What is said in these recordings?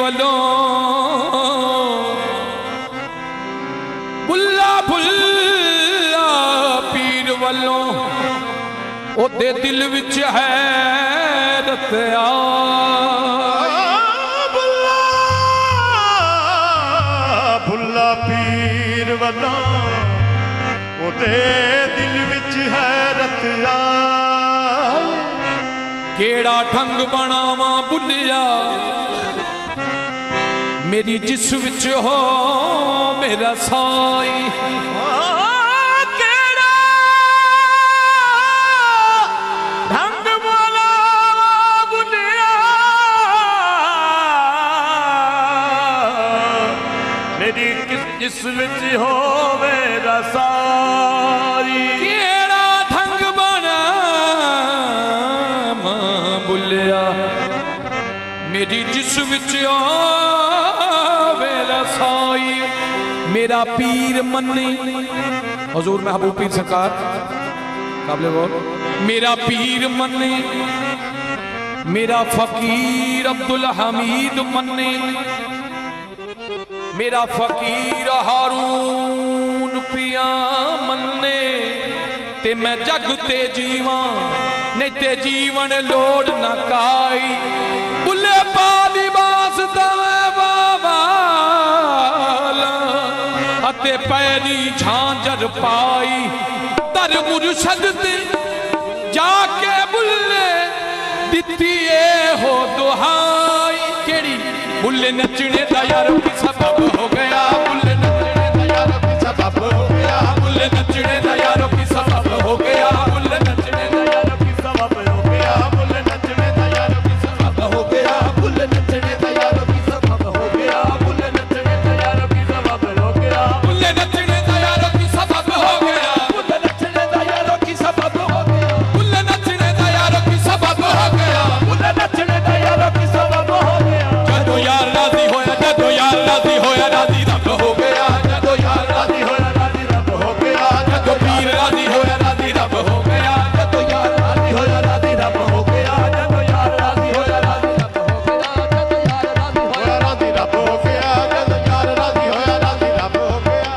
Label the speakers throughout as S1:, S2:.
S1: ਵੱਲੋਂ ਬੁੱਲਾ ਬੁੱਲਾ ਪੀਰ ਵੱਲੋਂ ਉਹਦੇ ਦਿਲ ਵਿੱਚ ਹੈਰਤ ਆ
S2: ਬੁੱਲਾ ਬੁੱਲਾ ਪੀਰ ਵੱਲੋਂ ਉਹਦੇ ਦਿਲ ਵਿੱਚ ਹੈਰਤ ਆ
S1: ਕਿਹੜਾ ਢੰਗ ਬਣਾਵਾਂ ਬੁੱਲਿਆ ਮੇਰੀ ਜਿਸ ਵਿੱਚ ਹੋ ਮੇਰਾ ਸਾਈ
S2: ਕਿਹੜਾ ਢੰਗ ਬਣਾਵਾਂ ਬੁੱਲਿਆ ਮੇਰੀ ਜਿਸ ਵਿੱਚ ਹੋਵੇ ਰਸਾਈ
S1: ਕਿਹੜਾ ਢੰਗ ਬਣਾਵਾਂ ਬੁੱਲਿਆ ਮੇਰੀ ਜਿਸ ਵਿੱਚ साई मेरा पीर मन्नी हुजूर महबूब पीर सरकार काबिल गौर मेरा पीर मन्नी मेरा फकीर अब्दुल हमीद मन्नी मेरा फकीर हारून पिया मन्ने ते मैं जग ते जीवा नहीं ते जीवन लोड़ न काई बुले पाली बास दवे बाबा ते पैरी झांझर पाई तर मुर्शद ते जाके बुल्ले दिती हो दुहाई केड़ी बुल्ले नचने दा यार की सबब हो गया बुल्ले नचने दा यार की सबब हो गया बुल्ले नचने दा यार की सबब हो गया बुल्ले नचने दा यार की सबब हो गया बुल्ले नचने दा यार की सबब हो गया बुल्ले नचने दा यार की सबब हो गया बुल्ले नचने दा यार की सबब हो गया बुल्ले नचने दा यार की सबब हो गया बुल्ले नचने दा यार की सबब हो गया बुल्ले नचने दा यार की सबब हो गया बुल्ले नचने दा यार की सबब हो गया जदों यार राजी होया जदों यार राजी होया राजी रब हो गया जदों यार राजी होया राजी रब हो गया जदों पीर राजी होया राजी रब हो गया जदों यार राजी होया राजी रब हो गया जदों यार राजी होया राजी रब हो गया जदों यार राजी होया राजी रब हो गया जदों यार राजी होया राजी रब हो गया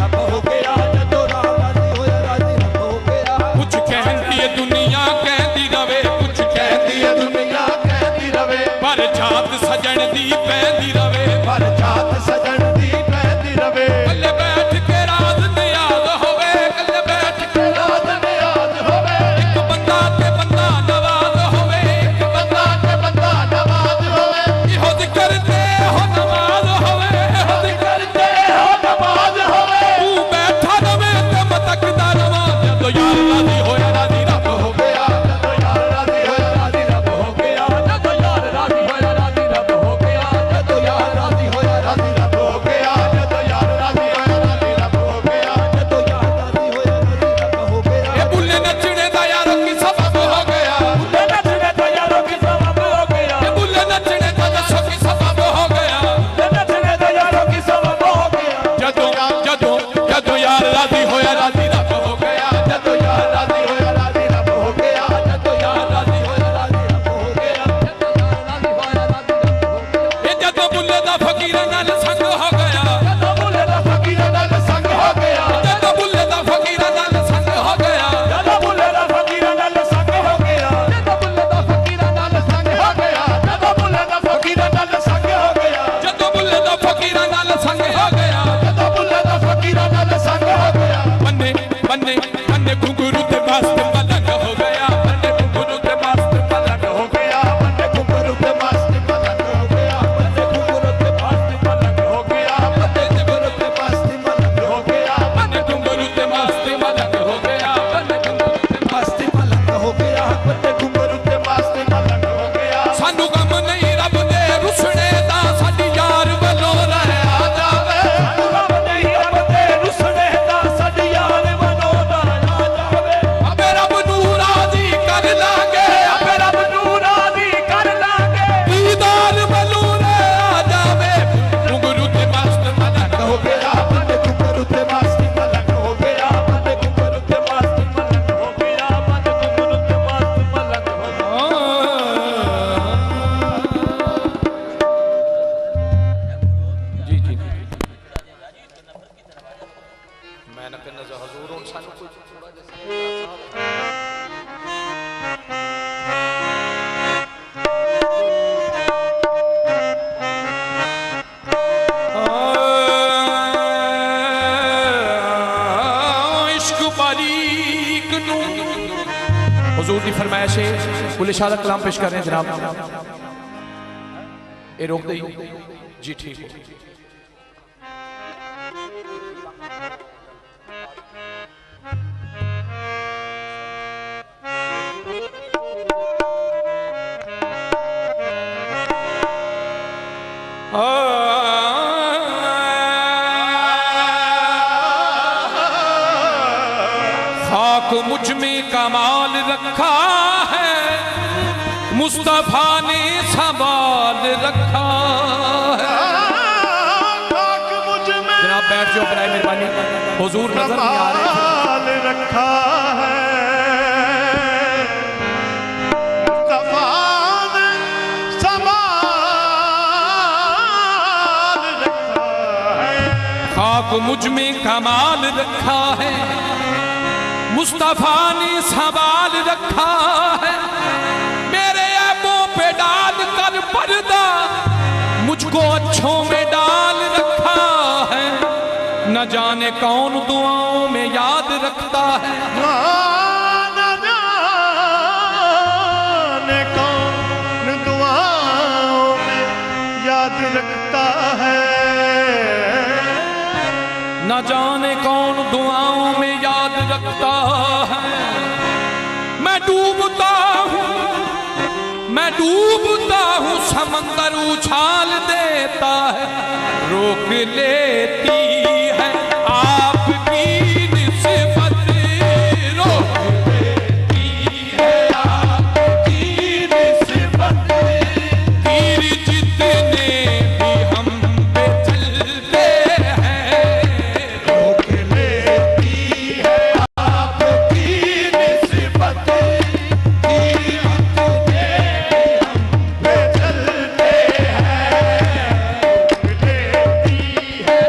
S1: रब हो गया जदों राजी होया राजी रब हो गया कुछ कहती है दुनिया कहती रवे कुछ कहती है दुनिया कहती रवे पर जात सजन दी पैंदी रवे पर जात सजन दी पैंदी रवे कल्ले बैठ के राज नियाज होवे कल्ले बैठ के राज नियाज होवे एक बंदा ते बंदा नवाज होवे एक बंदा ते बंदा नवाज होवे इहो जिक्र ते हो नमाज होवे इहो जिक्र ते हो नमाज होवे तू बैठा रवे ते मतकदा रवा जदों यार राजी होया राजी रब हो गया जदों यार राजी होया राजी रब हो गया जदों यार राजी होया राजी रब हो गया जदों यार राजी होया राजी रब हो गया जदों यार राजी होया राजी रब हो गया जदों यार राजी होया राजी रब हो गया ए बुल्ले नचने दा यार की सबब हो गया बुल्ले नचने दा यार की सबब हो गया ए बुल्ले नचने दा दसो की सबब हो गया बुल्ले नचने दा यार की सबब हो गया जदों जदों जदों यार राजी होया राजी रब हो गया जदों यार राजी होया राजी रब हो गया जदों यार राजी होया राजी रब हो गया जदों यार राजी होया राजी रब हो गया ए जदों बुल्ले दा फकीरां नाल संग हो गया जदों बुल्ले दा फकीरां नाल संग हो गया जदों बुल्ले दा फकीरां नाल संग हो गया जदों बुल्ले दा फकीरां नाल संग हो गया जदों बुल्ले दा फकीरां नाल संग हो गया जदों बुल्ले दा फकीरां नाल संग हो गया जदों बुल्ले दा फकीरां नाल संग हो गया जदों बुल्ले दा फकीरां नाल संग हो गया बन्ने बन्ने बन्ने घुंघरू ते मस्त मलंग हो गया बन्ने घुंघरू ते मस्त मलंग हो गया बन्ने घुंघरू ते मस्त मलंग हो गया बन्ने घुंघरू ते मस्त मलंग हो गया बन्ने घुंघरू ते मस्त मलंग हो गया बन्ने घुंघरू ते मस्त मलंग हो गया बन्ने घुंघरू ते मस्त मलंग हो गया बन्ने घुंघरू ते मस्त मलंग हो गया सानू गम नहीं रब दे रुसने दा साडी यार ਵੱਲੋਂ ਰਹਿ ਆ ਜਾਵੇ सानू गम नहीं रब दे रुसने दा साडी यार ਵੱਲੋਂ ਰਹਿ ਆ ਜਾਵੇ अबे रब नू तू हुजूर की फरमाइश है कुल शादा कलाम पेश कर रहे हैं जनाब ये रोक दे जी ठीक है खाक मुझ में कमाल रखा है मुस्तफा ने संभाल रखा है
S2: खाक मुझ में
S1: जनाब बैठ जाओ बराए मेहरबानी हुजूर नजर नहीं आ रहे
S2: संभाल रखा है मुस्तफा ने संभाल रखा है
S1: खाक मुझ में कमाल रखा है मुस्तफा ने संभाल रखा है मेरे ऐबों पे डाल कर पर्दा मुझको अच्छों में डाल रखा है न जाने कौन दुआओं में याद रखता है
S2: न जाने कौन दुआओं में याद रखता है
S1: न जाने कौन दुआओं में याद रखता है मैं डूबता हूँ समंदर उछाल देता है रोक लेती है आपकी निस्बत रोक लेती है आपकी निस्बत तीर जितने भी हम पे चलते हैं रोक लेती है आपकी निस्बत तीर जितने भी हम पे चलते हैं रोक लेती है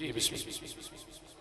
S1: जी बिस्मिल्लाह।